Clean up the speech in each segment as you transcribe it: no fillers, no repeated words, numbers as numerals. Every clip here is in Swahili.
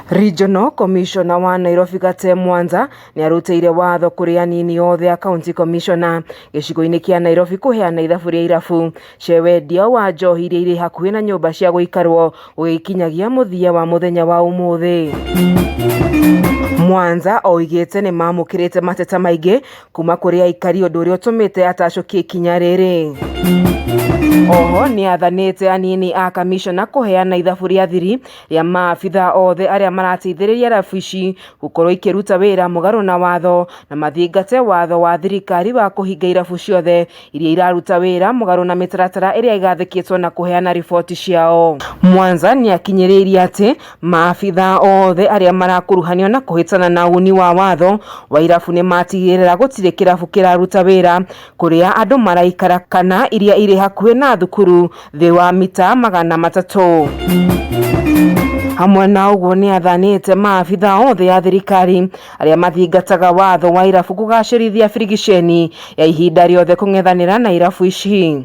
Regional Commissioner wa Nairobi KATEE MWANZA ni arutĩire watho kuri Anini othe a County Commissioner gĩcigo-inĩ kĩa Nairobi kuheana ithabu rĩa irabu cia wendia wa njohi iria irĩ hakuhĩ na nyũmba cia gũikarwo gũgĩkinyagia mũthia wa mũthenya wa ũmũthĩ. MWANZA oigĩte nĩ mamũkĩrĩte mateta maingĩ kuma kũrĩ aikari ũndũ ũrĩa ũtũmĩte atacokie ikinya rĩrĩ. Oho ni athanĩte anini a kamishona kuheana ithabu rĩa thiri ya maabitha othe arĩa marateithĩrĩria irabu ici gũkorwo ikĩruta wĩra mũgarũ na watho na mathingate watho wa thirikari wa kũhinga irabu ciothe iria iraruta wĩra mũgarũ na mĩtaratara ĩrĩa igathĩkĩtwo na kuheana riboti ciao. MWANZA ni akinyĩrĩirie atĩ maabitha othe arĩa marakuruhanio na kũhĩtana na uni wa watho wa irabu nĩ matigĩrĩra gũtirĩ kĩrabu kĩraruta wĩra kũrĩa andũ maraikara kana iria irĩ hakuhĩ na thukuru thĩ wa mita 300. Hamwe na ũguo ni athanĩte maabitha othe ya thirikari arĩa mathingataga watho wa irabu kũgacĩrithia birigiceni ya ihinda rĩothe kũng'ethanĩra na irabu ici.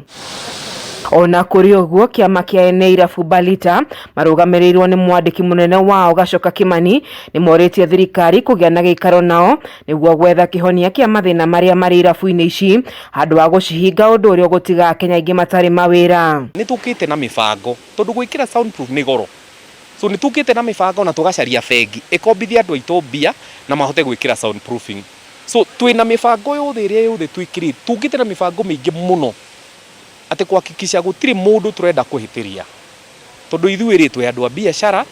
Ona kũrĩ ũguo kĩama kĩa IRABU Balita marũgamĩrĩirwo nĩ mwandĩki mũnene wao Gacoka Kimani nĩ morĩtie thirikari kũgĩa na gĩikaro nao nĩguo gwetha kĩhonia kĩa mathĩna marĩa marĩ irabu-inĩ ici handũ wa gũcihinga ũndũ ũrĩa gũtiga Akenya aingĩ matarĩ mawĩra. Nĩ tũkĩte na mĩbango tondũ gwĩkĩra soundproof nĩ goro. So nĩ tũkĩte na mĩbango na tũgacaria bengi ĩkombithia andũ aitũ mbia na mahote gwĩkĩra soundproofing. So twĩna mĩbango yothe ĩrĩa yothe twĩkĩrĩte, tũkĩte na mĩbango mĩingĩ mũno ati kuhakikisha gutiri mundu turenda kuhitiria tondu ithuĩ rĩ twĩ andũ a biashara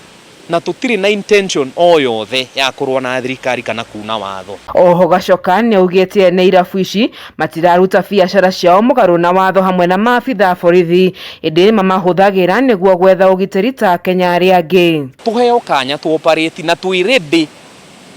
na tutiri na intention o yothe ya kurwa na thirikari kana kuna watho. Oho Gacoka nĩ augĩte nĩ irabu ici matiraruta biashara ciao mũgarũ na watho hamwe na maabitha borithi ĩndĩ mamahũthagĩra nĩguo gwetha ũgitĩri ta Akenya arĩa angĩ. Tuheo kanya tu operate na twi ready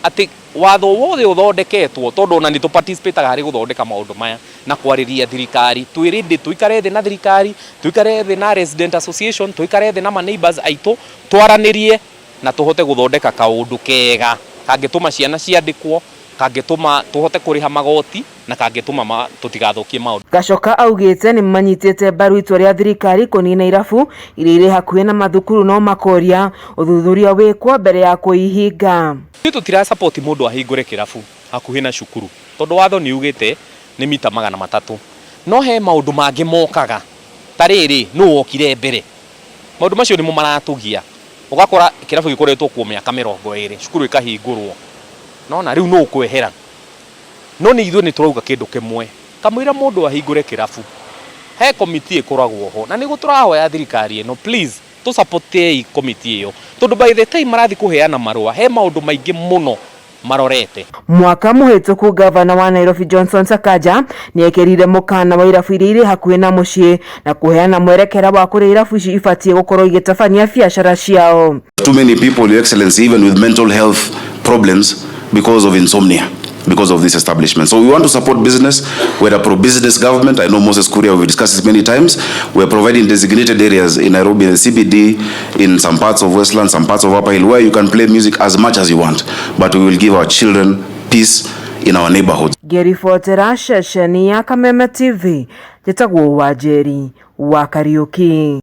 ati watho wothe uthondeketwo tondu ona ni tu participate harĩ guthondeka maundu maya na kwarĩria thirikari twi ready tuikare thĩ na thirikari tuikare thĩ na resident association tuikare thĩ na ma neighbors aitũ twaranĩrie na tuhote guthondeka kaundu kega kangĩtũma ciana ciandĩkwo kangĩtũma tuhote kũrĩha magoti na kangĩtũma tutigathokie maundu. Gacoka augĩte nĩ manyitĩte mbaru itua rĩa thirikari kũnina irabu iria irĩ hakuhĩ na mathukuru no makoria ũthuthuria wĩkwo mbere ya kũihinga. Tutira support mundu ahingũre kirabu hakuhĩ na cukuru tondu watho ni ugĩte ni mita 300 no he maundu mangĩ mokaga ta rĩrĩ nũ wokire mbere maundu macio nĩmo maratugia ugakora kirabu gĩkoretwo kuo mĩaka 20 cukuru ikahingũrwo no na rĩu nũ kwehera no ni ithuĩ nĩ turauga kĩndũ kĩmwe kamwĩra mundu ahingũre kirabu he committee ĩkoragwo ho na nĩguo tũrahoya thirikari ĩno please tu support committee ĩyo tondu by the time marathi kuheana marũa he maundu maingĩ mũno marorete. Mwaka mũhĩtũku gavana wa Nairobi Johnson Sakaja nĩ ekĩrire mũkana wa irabu iria irĩ hakuhĩ na mũciĩ na kuheana mwerekera wa kũrĩa irabu ici ibatiĩ gũkorwo igĩtabania biacara ciao. Too many people, Your Excellency, even with mental health problems because of insomnia, because of this establishment. So we want to support business. We're a pro-business government. I know Moses Kuria, we've discussed this many times. We're providing designated areas in Nairobi, in CBD, in some parts of Westland, some parts of Upper Hill, where you can play music as much as you want. But we will give our children peace in our neighborhoods. Ngĩribotera ceceni ya Kameme TV, njĩtagwo Wanjeri wa Kariuki.